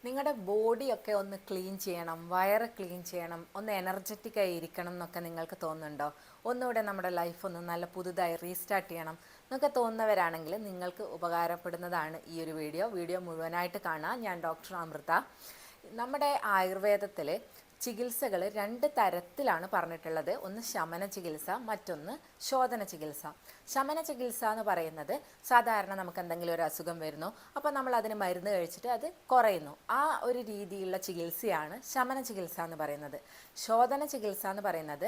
നിങ്ങളുടെ ബോഡിയൊക്കെ ഒന്ന് ക്ലീൻ ചെയ്യണം, വയറ് ക്ലീൻ ചെയ്യണം, ഒന്ന് എനർജറ്റിക് ആയി ഇരിക്കണം എന്നൊക്കെ നിങ്ങൾക്ക് തോന്നുന്നുണ്ടോ? ഒന്നുകൂടെ നമ്മുടെ ലൈഫ് ഒന്ന് നല്ല പുതുതായി റീസ്റ്റാർട്ട് ചെയ്യണം എന്നൊക്കെ തോന്നുന്നവരാണെങ്കിൽ നിങ്ങൾക്ക് ഉപകാരപ്പെടുന്നതാണ് ഈ ഒരു വീഡിയോ മുഴുവനായിട്ട് കാണാം. ഞാൻ ഡോക്ടർ അമൃത. നമ്മുടെ ആയുർവേദത്തിൽ ചികിത്സകൾ രണ്ട് തരത്തിലാണ് പറഞ്ഞിട്ടുള്ളത്. ഒന്ന് ശമന ചികിത്സ, മറ്റൊന്ന് ശോധന ചികിത്സ. ശമന ചികിത്സ എന്ന് പറയുന്നത് സാധാരണ നമുക്ക് എന്തെങ്കിലും ഒരു അസുഖം വരുന്നു, അപ്പോൾ നമ്മൾ അതിന് മരുന്ന് കഴിച്ചിട്ട് അത് കുറയുന്നു. ആ ഒരു രീതിയിലുള്ള ചികിത്സയാണ് ശമന ചികിത്സ എന്ന് പറയുന്നത്. ശോധന ചികിത്സ എന്ന് പറയുന്നത്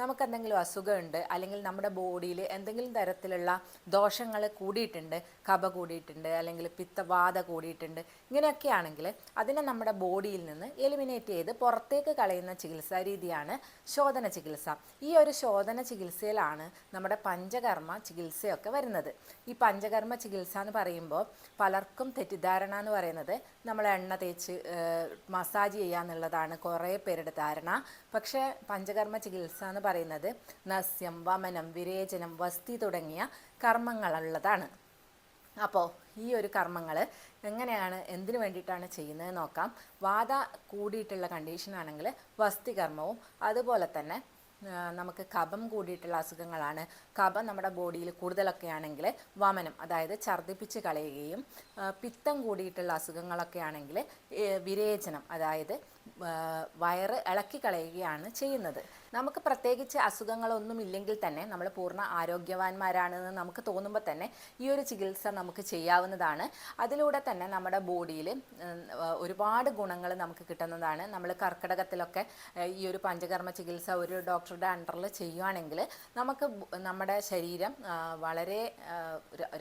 നമുക്ക് എന്തെങ്കിലും അസുഖമുണ്ട്, അല്ലെങ്കിൽ നമ്മുടെ ബോഡിയിൽ എന്തെങ്കിലും തരത്തിലുള്ള ദോഷങ്ങൾ കൂടിയിട്ടുണ്ട്, കഫ കൂടിയിട്ടുണ്ട്, അല്ലെങ്കിൽ പിത്തവാത കൂടിയിട്ടുണ്ട്, ഇങ്ങനെയൊക്കെ ആണെങ്കിൽ അതിനെ നമ്മുടെ ബോഡിയിൽ നിന്ന് എലിമിനേറ്റ് ചെയ്ത് പുറത്തേക്ക് കളയുന്ന ചികിത്സാ രീതിയാണ് ശോധന ചികിത്സ. ഈ ഒരു ശോധന ചികിത്സയിലാണ് നമ്മുടെ പഞ്ചകർമ്മ ചികിത്സയൊക്കെ വരുന്നത്. ഈ പഞ്ചകർമ്മ ചികിത്സ എന്ന് പറയുമ്പോൾ പലർക്കും തെറ്റിദ്ധാരണ എന്ന് പറയുന്നത് നമ്മൾ എണ്ണ തേച്ച് മസാജ് ചെയ്യുക എന്നുള്ളതാണ് കുറേ പേരുടെ ധാരണ. പക്ഷേ പഞ്ചകർമ്മ ചികിത്സ എന്ന് പറയുന്നത് നസ്യം, വമനം, വിരേചനം, വസ്തി തുടങ്ങിയ കർമ്മങ്ങളുള്ളതാണ്. അപ്പോൾ ഈ ഒരു കർമ്മങ്ങൾ എങ്ങനെയാണ്, എന്തിനു വേണ്ടിയിട്ടാണ് ചെയ്യുന്നത് നോക്കാം. വാത കൂടിയിട്ടുള്ള കണ്ടീഷനാണെങ്കിൽ വസ്തി കർമ്മവും, അതുപോലെ തന്നെ നമുക്ക് കഫം കൂടിയിട്ടുള്ള അസുഖങ്ങളാണ്, കഫം നമ്മുടെ ബോഡിയിൽ കൂടുതലൊക്കെ ആണെങ്കിൽ വമനം, അതായത് ഛർദ്ദിപ്പിച്ച് കളയുകയും, പിത്തം കൂടിയിട്ടുള്ള അസുഖങ്ങളൊക്കെ ആണെങ്കിൽ വിരേചനം, അതായത് വയറ് ഇളക്കി കളയുകയാണ് ചെയ്യുന്നത്. നമുക്ക് പ്രത്യേകിച്ച് അസുഖങ്ങളൊന്നും ഇല്ലെങ്കിൽ തന്നെ നമ്മൾ പൂർണ്ണ ആരോഗ്യവാന്മാരാണെന്ന് നമുക്ക് തോന്നുമ്പോൾ തന്നെ ഈ ഒരു ചികിത്സ നമുക്ക് ചെയ്യാവുന്നതാണ്. അതിലൂടെ തന്നെ നമ്മുടെ ബോഡിയിൽ ഒരുപാട് ഗുണങ്ങൾ നമുക്ക് കിട്ടുന്നതാണ്. നമ്മൾ കർക്കിടകത്തിലൊക്കെ ഈ ഒരു പഞ്ചകർമ്മ ചികിത്സ ഒരു ഡോക്ടറുടെ അണ്ടറിൽ ചെയ്യുകയാണെങ്കിൽ നമുക്ക് നമ്മുടെ ശരീരം വളരെ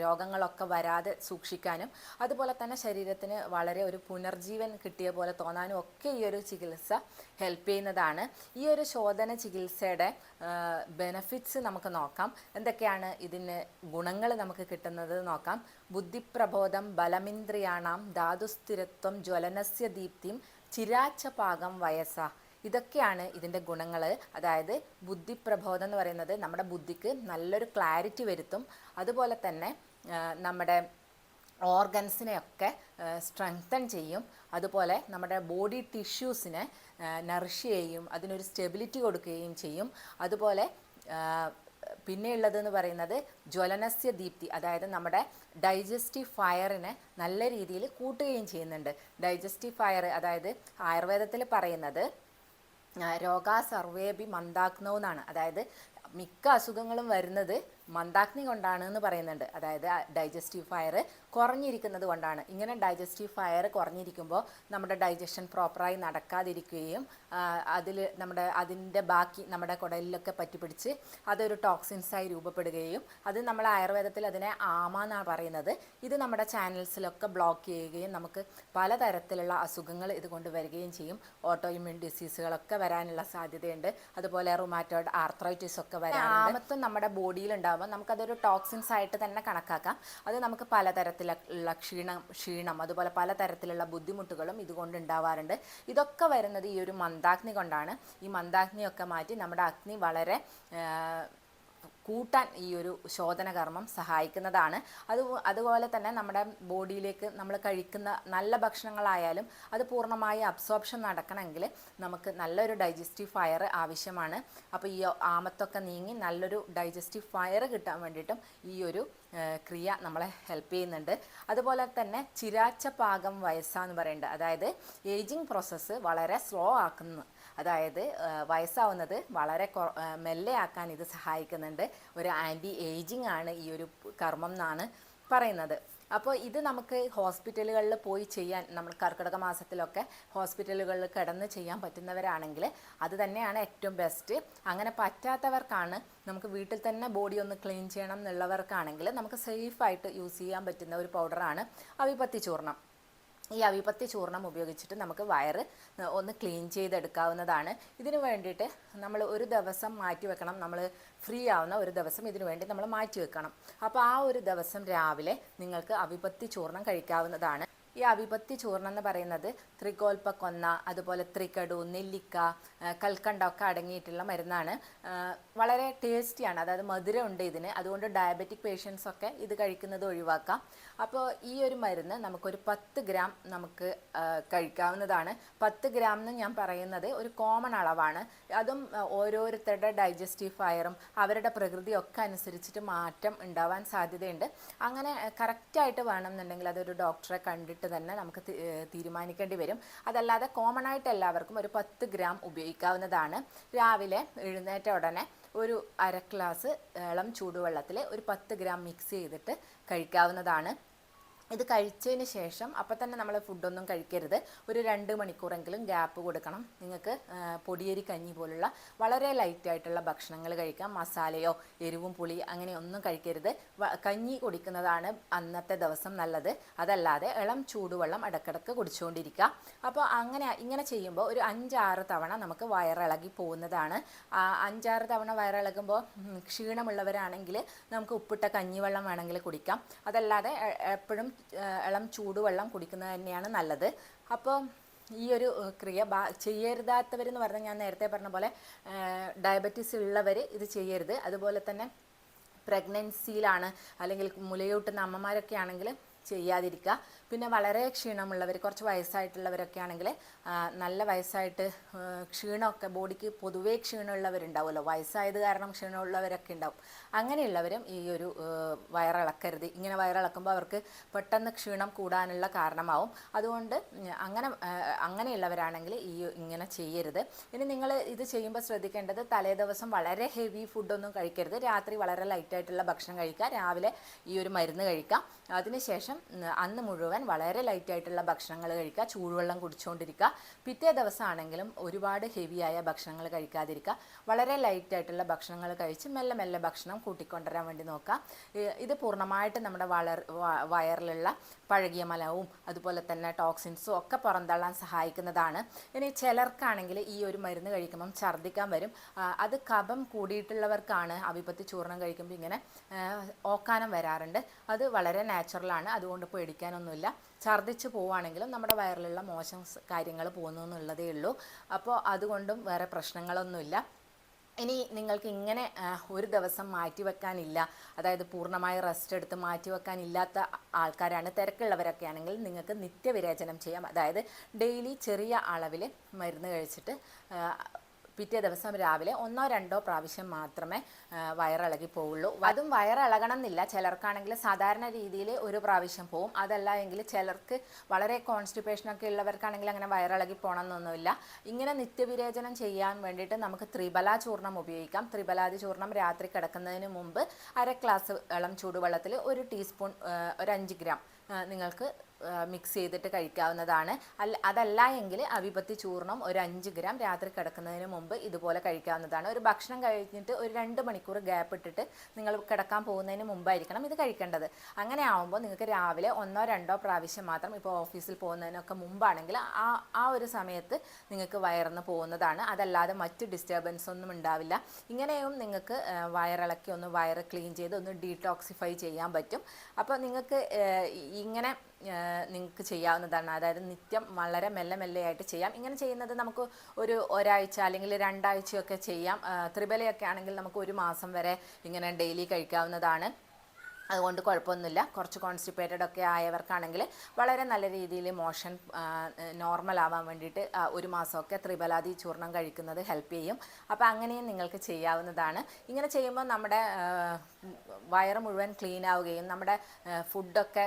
രോഗങ്ങളൊക്കെ വരാതെ സൂക്ഷിക്കാനും, അതുപോലെ തന്നെ ശരീരത്തിന് വളരെ ഒരു പുനർജീവൻ കിട്ടിയ പോലെ തോന്നാനും ഒക്കെ ഈ ഒരു ചികിത്സ ഹെൽപ്പ് ചെയ്യുന്നതാണ്. ഈ ഒരു ശോധന ചികിത്സയുടെ ബെനഫിറ്റ്സ് നമുക്ക് നോക്കാം. എന്തൊക്കെയാണ് ഇതിന് ഗുണങ്ങൾ നമുക്ക് കിട്ടുന്നത് നോക്കാം. ബുദ്ധിപ്രബോധം, ബലമിന്ദ്രിയാണാം, ധാതുസ്ഥിരത്വം, ജ്വലനസ്യ ദീപ്തിം, ചിരാച്ചപാകം വയസ്സ. ഇതൊക്കെയാണ് ഇതിൻ്റെ ഗുണങ്ങൾ. അതായത് ബുദ്ധിപ്രബോധം എന്ന് പറയുന്നത് നമ്മുടെ ബുദ്ധിക്ക് നല്ലൊരു ക്ലാരിറ്റി വരുത്തും. അതുപോലെ തന്നെ നമ്മുടെ ഓർഗൻസിനെയൊക്കെ സ്ട്രെങ്തൻ ചെയ്യും. അതുപോലെ നമ്മുടെ ബോഡി ടിഷ്യൂസിനെ നറിഷ് ചെയ്യും, അതിനൊരു സ്റ്റെബിലിറ്റി കൊടുക്കുകയും ചെയ്യും. അതുപോലെ പിന്നെയുള്ളതെന്ന് പറയുന്നത് ജ്വലനസ്യ ദീപ്തി, അതായത് നമ്മുടെ ഡൈജസ്റ്റീവ് ഫയറിനെ നല്ല രീതിയിൽ കൂട്ടുകയും ചെയ്യുന്നുണ്ട്. ഡൈജസ്റ്റീവ് ഫയർ, അതായത് ആയുർവേദത്തിൽ പറയുന്നത് രോഗാ സർവേപി മന്ദാഗ്നോ എന്നാണ്. അതായത് മിക്ക അസുഖങ്ങളും വരുന്നത് മന്ദാഗ്നി കൊണ്ടാണ് എന്ന് പറയുന്നുണ്ട്. അതായത് ഡൈജസ്റ്റീവ് ഫയർ കുറഞ്ഞിരിക്കുന്നത് കൊണ്ടാണ്. ഇങ്ങനെ ഡൈജസ്റ്റീവ് ഫയർ കുറഞ്ഞിരിക്കുമ്പോൾ നമ്മുടെ ഡൈജഷൻ പ്രോപ്പറായി നടക്കാതിരിക്കുകയും അതിൻ്റെ ബാക്കി നമ്മുടെ കുടലിലൊക്കെ പറ്റിപ്പിടിച്ച് അതൊരു ടോക്സിൻസായി രൂപപ്പെടുകയും, അത് നമ്മൾ ആയുർവേദത്തിൽ അതിനെ ആമ എന്നാണ് പറയുന്നത്. ഇത് നമ്മുടെ ചാനൽസിലൊക്കെ ബ്ലോക്ക് ചെയ്യുകയും നമുക്ക് പലതരത്തിലുള്ള അസുഖങ്ങൾ ഇതുകൊണ്ട് വരികയും ചെയ്യും. ഓട്ടോ ഇമ്മ്യൂൺ ഡിസീസുകളൊക്കെ വരാനുള്ള സാധ്യതയുണ്ട്. അതുപോലെ റുമാറ്റോയിഡ് ആർത്രൈറ്റിസ് ഒക്കെ വരാറുണ്ട്. ആമത്വം നമ്മുടെ ബോഡിയിലുണ്ടാവും. നമുക്കതൊരു ടോക്സിൻസ് ആയിട്ട് തന്നെ കണക്കാക്കാം. അത് നമുക്ക് പലതരത്തിലുള്ള ക്ഷീണം, അതുപോലെ പലതരത്തിലുള്ള ബുദ്ധിമുട്ടുകളും ഇതുകൊണ്ട് ഉണ്ടാവാറുണ്ട്. ഇതൊക്കെ വരുന്നത് ഈ ഒരു മന്ദാഗ്നി കൊണ്ടാണ്. ഈ മന്ദാഗ്നിയൊക്കെ മാറ്റി നമ്മുടെ അഗ്നി വളരെ കൂട്ടാൻ ഈ ഒരു ശോധന കർമ്മം സഹായിക്കുന്നതാണ്. അതുപോലെ തന്നെ നമ്മുടെ ബോഡിയിലേക്ക് നമ്മൾ കഴിക്കുന്ന നല്ല ഭക്ഷണങ്ങളായാലും അത് പൂർണ്ണമായി അബ്സോർപ്ഷൻ നടക്കണമെങ്കിൽ നമുക്ക് നല്ലൊരു ഡൈജസ്റ്റീവ് ഫയർ ആവശ്യമാണ്. അപ്പോൾ ഈ ആമത്തൊക്കെ നീങ്ങി നല്ലൊരു ഡൈജസ്റ്റീവ് ഫയർ കിട്ടാൻ വേണ്ടിയിട്ടും ഈ ഒരു ക്രിയ നമ്മളെ ഹെൽപ്പ് ചെയ്യുന്നുണ്ട്. അതുപോലെ തന്നെ ചിരാച്ചപാകം വയസ്സാന്ന് പറയുന്നുണ്ട്. അതായത് ഏജിങ് പ്രോസസ്സ് വളരെ സ്ലോ ആക്കുന്നു. അതായത് വയസ്സാവുന്നത് വളരെ മെല്ലെ ആക്കാൻ ഇത് സഹായിക്കുന്നുണ്ട്. ഒരു ആൻറ്റി ഏജിങ് ആണ് ഈ ഒരു കർമ്മം എന്നാണ് പറയുന്നത്. അപ്പോൾ ഇത് നമുക്ക് ഹോസ്പിറ്റലുകളിൽ പോയി ചെയ്യാൻ, നമ്മൾ കർക്കിടക മാസത്തിലൊക്കെ ഹോസ്പിറ്റലുകളിൽ കിടന്ന് ചെയ്യാൻ പറ്റുന്നവരാണെങ്കിൽ അത് തന്നെയാണ് ഏറ്റവും ബെസ്റ്റ്. അങ്ങനെ പറ്റാത്തവർക്കാണ്, നമുക്ക് വീട്ടിൽ തന്നെ ബോഡി ഒന്ന് ക്ലീൻ ചെയ്യണം എന്നുള്ളവർക്കാണെങ്കിൽ നമുക്ക് സേഫായിട്ട് യൂസ് ചെയ്യാൻ പറ്റുന്ന ഒരു പൗഡറാണ് അവിപത്തി ചൂർണം. ഈ അവിപത്തി ചൂർണം ഉപയോഗിച്ചിട്ട് നമുക്ക് വയറ് ഒന്ന് ക്ലീൻ ചെയ്തെടുക്കാവുന്നതാണ്. ഇതിനു വേണ്ടിയിട്ട് നമ്മൾ ഒരു ദിവസം മാറ്റി വെക്കണം. നമ്മൾ ഫ്രീ ആവുന്ന ഒരു ദിവസം ഇതിനു വേണ്ടി നമ്മൾ മാറ്റി വെക്കണം. അപ്പോൾ ആ ഒരു ദിവസം രാവിലെ നിങ്ങൾക്ക് അവിപത്തി ചൂർണം കഴിക്കാവുന്നതാണ്. ഈ അവിപത്തി ചൂർണം എന്ന് പറയുന്നത് ത്രികോൽപ്പക്കൊന്ന, അതുപോലെ ത്രികടു, നെല്ലിക്ക, കൽക്കണ്ട ഒക്കെ അടങ്ങിയിട്ടുള്ള മരുന്നാണ്. വളരെ ടേസ്റ്റിയാണ്, അതായത് മധുരമുണ്ട് ഇതിന്. അതുകൊണ്ട് ഡയബറ്റിക് പേഷ്യൻസ് ഒക്കെ ഇത് കഴിക്കുന്നത് ഒഴിവാക്കാം. അപ്പോൾ ഈ ഒരു മരുന്ന് നമുക്കൊരു 10 ഗ്രാം നമുക്ക് കഴിക്കാവുന്നതാണ്. 10 ഗ്രാം എന്ന് ഞാൻ പറയുന്നത് ഒരു കോമൺ അളവാണ്. അതും ഓരോരുത്തരുടെ ഡൈജസ്റ്റീവ് ഫയറും അവരുടെ പ്രകൃതിയൊക്കെ അനുസരിച്ചിട്ട് മാറ്റം ഉണ്ടാവാൻ സാധ്യതയുണ്ട്. അങ്ങനെ കറക്റ്റായിട്ട് വേണമെന്നുണ്ടെങ്കിൽ അതൊരു ഡോക്ടറെ കണ്ടിട്ട് തന്നെ നമുക്ക് തീരുമാനിക്കേണ്ടി വരും. അതല്ലാതെ കോമൺ ആയിട്ട് എല്ലാവർക്കും ഒരു 10 ഗ്രാം ഉപയോഗിക്കാവുന്നതാണ്. രാവിലെ എഴുന്നേറ്റ ഉടനെ ഒരു അര ഗ്ലാസ് ഇളം ചൂടുവെള്ളത്തിൽ ഒരു 10 ഗ്രാം മിക്സ് ചെയ്തിട്ട് കഴിക്കാവുന്നതാണ്. ഇത് കഴിച്ചതിന് ശേഷം അപ്പം തന്നെ നമ്മൾ ഫുഡൊന്നും കഴിക്കരുത്. ഒരു 2 മണിക്കൂറെങ്കിലും ഗ്യാപ്പ് കൊടുക്കണം. നിങ്ങൾക്ക് പൊടിയരി കഞ്ഞി പോലുള്ള വളരെ ലൈറ്റായിട്ടുള്ള ഭക്ഷണങ്ങൾ കഴിക്കാം. മസാലയോ എരിവും പുളി അങ്ങനെ ഒന്നും കഴിക്കരുത്. കഞ്ഞി കുടിക്കുന്നതാണ് അന്നത്തെ ദിവസം നല്ലത്. അതല്ലാതെ ഇളം ചൂടുവെള്ളം ഇടയ്ക്കിടയ്ക്ക് കുടിച്ചുകൊണ്ടിരിക്കുക. അപ്പോൾ ഇങ്ങനെ ചെയ്യുമ്പോൾ ഒരു 5-6 തവണ നമുക്ക് വയറിളകി പോകുന്നതാണ്. 5-6 തവണ വയറിളകുമ്പോൾ ക്ഷീണമുള്ളവരാണെങ്കിൽ നമുക്ക് ഉപ്പിട്ട കഞ്ഞിവെള്ളം വേണമെങ്കിൽ കുടിക്കാം. അതല്ലാതെ എപ്പോഴും ഇളം ചൂടുവെള്ളം കുടിക്കുന്നത് തന്നെയാണ് നല്ലത്. അപ്പോൾ ഈ ഒരു ക്രിയ ചെയ്യരുതാത്തവരെന്ന് പറഞ്ഞാൽ ഞാൻ നേരത്തെ പറഞ്ഞ പോലെ ഡയബറ്റീസ് ഉള്ളവർ ഇത് ചെയ്യരുത്. അതുപോലെ തന്നെ പ്രഗ്നൻസിയിലാണ് അല്ലെങ്കിൽ മുലയൂട്ടുന്ന അമ്മമാരൊക്കെ ആണെങ്കിൽ ചെയ്യാതിരിക്കുക. പിന്നെ വളരെ ക്ഷീണമുള്ളവർ, കുറച്ച് വയസ്സായിട്ടുള്ളവരൊക്കെ ആണെങ്കിൽ നല്ല വയസ്സായിട്ട് ക്ഷീണമൊക്കെ ബോഡിക്ക് പൊതുവേ ക്ഷീണമുള്ളവരുണ്ടാവുമല്ലോ, വയസ്സായത് കാരണം ക്ഷീണമുള്ളവരൊക്കെ ഉണ്ടാവും. അങ്ങനെയുള്ളവരും ഈ ഒരു വയറിളക്കരുത്. ഇങ്ങനെ വയറിളക്കുമ്പോൾ അവർക്ക് പെട്ടെന്ന് ക്ഷീണം കൂടാനുള്ള കാരണമാവും. അതുകൊണ്ട് അങ്ങനെയുള്ളവരാണെങ്കിൽ ഇങ്ങനെ ചെയ്യരുത്. ഇനി നിങ്ങൾ ഇത് ചെയ്യുമ്പോൾ ശ്രദ്ധിക്കേണ്ടത് തലേ ദിവസം വളരെ ഹെവി ഫുഡൊന്നും കഴിക്കരുത്. രാത്രി വളരെ ലൈറ്റായിട്ടുള്ള ഭക്ഷണം കഴിക്കുക, രാവിലെ ഈ ഒരു മരുന്ന് കഴിക്കാം. അതിനുശേഷം അന്ന് മുഴുവൻ വളരെ ലൈറ്റായിട്ടുള്ള ഭക്ഷണങ്ങൾ കഴിക്കുക, ചൂടുവെള്ളം കുടിച്ചുകൊണ്ടിരിക്കുക. പിറ്റേ ദിവസം ആണെങ്കിലും ഒരുപാട് ഹെവിയായ ഭക്ഷണങ്ങൾ കഴിക്കാതിരിക്കുക. വളരെ ലൈറ്റായിട്ടുള്ള ഭക്ഷണങ്ങൾ കഴിച്ച് മെല്ലെ മെല്ലെ ഭക്ഷണം കൂട്ടിക്കൊണ്ടുവരാൻ വേണ്ടി നോക്കുക. ഇത് പൂർണ്ണമായിട്ട് നമ്മുടെ വയറിലുള്ള പഴകിയ മലവും അതുപോലെ തന്നെ ടോക്സിൻസും ഒക്കെ പുറന്തള്ളാൻ സഹായിക്കുന്നതാണ്. ഇനി ചിലർക്കാണെങ്കിൽ ഈ ഒരു മരുന്ന് കഴിക്കുമ്പം ഛർദ്ദിക്കാൻ വരും. അത് കഫം കൂടിയിട്ടുള്ളവർക്കാണ് അവിപത്തി ചൂർണം കഴിക്കുമ്പോൾ ഇങ്ങനെ ഓക്കാനം വരാറുണ്ട്. അത് വളരെ നാച്ചുറലാണ്, അതുകൊണ്ട് പേടിക്കാനൊന്നുമില്ല. ഛർദ്ദിച്ച് പോവുകയാണെങ്കിലും നമ്മുടെ വയറിലുള്ള മോശം കാര്യങ്ങൾ പോകുന്നു എന്നുള്ളതേ ഉള്ളൂ. അപ്പോൾ അതുകൊണ്ടും വേറെ പ്രശ്നങ്ങളൊന്നുമില്ല. ഇനി നിങ്ങൾക്ക് ഇങ്ങനെ ഒരു ദിവസം മാറ്റിവെക്കാനില്ല, അതായത് പൂർണ്ണമായി റെസ്റ്റ് എടുത്ത് മാറ്റിവെക്കാനില്ലാത്ത ആൾക്കാരാണ്, തിരക്കുള്ളവരൊക്കെ ആണെങ്കിൽ നിങ്ങൾക്ക് നിത്യവിരേചനം ചെയ്യാം. അതായത് ഡെയിലി ചെറിയ അളവിൽ മരുന്ന് കഴിച്ചിട്ട് പിറ്റേ ദിവസം രാവിലെ 1-2 പ്രാവശ്യം മാത്രമേ വയറിളകി പോവുള്ളൂ. അതും വയറിളകണം എന്നില്ല. ചിലർക്കാണെങ്കിൽ സാധാരണ രീതിയിൽ ഒരു പ്രാവശ്യം പോവും. അതല്ല എങ്കിൽ ചിലർക്ക് വളരെ കോൺസ്റ്റിപ്പേഷനൊക്കെ ഉള്ളവർക്കാണെങ്കിൽ അങ്ങനെ വയറിളകി പോകണം എന്നൊന്നുമില്ല. ഇങ്ങനെ നിത്യവിരേചനം ചെയ്യാൻ വേണ്ടിയിട്ട് നമുക്ക് ത്രിബല ചൂർണം ഉപയോഗിക്കാം. ത്രിബലാതി ചൂർണം രാത്രി കിടക്കുന്നതിന് മുമ്പ് അര ഗ്ലാസ് ഇളം ചൂടുവെള്ളത്തിൽ 1 ടീസ്പൂൺ ഒരു 5 ഗ്രാം നിങ്ങൾക്ക് മിക്സ് ചെയ്തിട്ട് കഴിക്കാവുന്നതാണ്. അതല്ല എങ്കിൽ അവിപത്തി ചൂർണം ഒരു 5 ഗ്രാം രാത്രി കിടക്കുന്നതിന് മുമ്പ് ഇതുപോലെ കഴിക്കാവുന്നതാണ്. ഒരു ഭക്ഷണം കഴിഞ്ഞിട്ട് ഒരു 2 മണിക്കൂർ ഗ്യാപ്പ് ഇട്ടിട്ട് നിങ്ങൾ കിടക്കാൻ പോകുന്നതിന് മുമ്പായിരിക്കണം ഇത് കഴിക്കേണ്ടത്. അങ്ങനെ ആവുമ്പോൾ നിങ്ങൾക്ക് രാവിലെ 1-2 പ്രാവശ്യം മാത്രം, ഇപ്പോൾ ഓഫീസിൽ പോകുന്നതിനൊക്കെ മുമ്പാണെങ്കിൽ ആ ഒരു സമയത്ത് നിങ്ങൾക്ക് വയറിന്ന് പോകുന്നതാണ്. അതല്ലാതെ മറ്റ് ഡിസ്റ്റർബൻസ് ഒന്നും ഉണ്ടാവില്ല. ഇങ്ങനെയും നിങ്ങൾക്ക് വയറിളക്കി ഒന്ന് വയറ് ക്ലീൻ ചെയ്ത് ഒന്ന് ഡീടോക്സിഫൈ ചെയ്യാൻ പറ്റും. അപ്പോൾ നിങ്ങൾക്ക് ഇങ്ങനെ നിങ്ങൾക്ക് ചെയ്യാവുന്നതാണ്. അതായത് നിത്യം വളരെ മെല്ലെ മെല്ലെയായിട്ട് ചെയ്യാം. ഇങ്ങനെ ചെയ്യുന്നത് നമുക്ക് ഒരാഴ്ച അല്ലെങ്കിൽ 2 ആഴ്ചയൊക്കെ ചെയ്യാം. ത്രിബലയൊക്കെ ആണെങ്കിൽ നമുക്ക് 1 മാസം വരെ ഇങ്ങനെ ഡെയിലി കഴിക്കാവുന്നതാണ്. അതുകൊണ്ട് കുഴപ്പമൊന്നുമില്ല. കുറച്ച് കോൺസ്റ്റിപ്പേറ്റഡ് ഒക്കെ ആയവർക്കാണെങ്കിൽ വളരെ നല്ല രീതിയിൽ മോഷൻ നോർമൽ ആവാൻ വേണ്ടിയിട്ട് 1 മാസമൊക്കെ ത്രിബലാതി ചൂർണം കഴിക്കുന്നത് ഹെൽപ്പ് ചെയ്യും. അപ്പോൾ അങ്ങനെയും നിങ്ങൾക്ക് ചെയ്യാവുന്നതാണ്. ഇങ്ങനെ ചെയ്യുമ്പോൾ നമ്മുടെ വയറ് മുഴുവൻ ക്ലീൻ ആവുകയും നമ്മുടെ ഫുഡൊക്കെ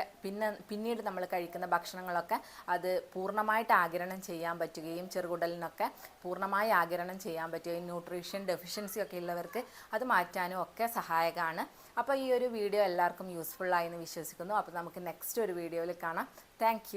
പിന്നീട് നമ്മൾ കഴിക്കുന്ന ഭക്ഷണങ്ങളൊക്കെ അത് പൂർണ്ണമായിട്ട് ആഗിരണം ചെയ്യാൻ പറ്റുകയും ചെറുകുടലിനൊക്കെ പൂർണ്ണമായി ആഗിരണം ചെയ്യാൻ പറ്റുകയും ന്യൂട്രീഷൻ ഡെഫിഷ്യൻസി ഒക്കെ ഉള്ളവർക്ക് അത് മാറ്റാനും ഒക്കെ സഹായകമാണ്. അപ്പോൾ ഈ ഒരു വീഡിയോ എല്ലാവർക്കും യൂസ്ഫുൾ ആയെന്ന് വിശ്വസിക്കുന്നു. അപ്പോൾ നമുക്ക് നെക്സ്റ്റ് ഒരു വീഡിയോയിൽ കാണാം. താങ്ക്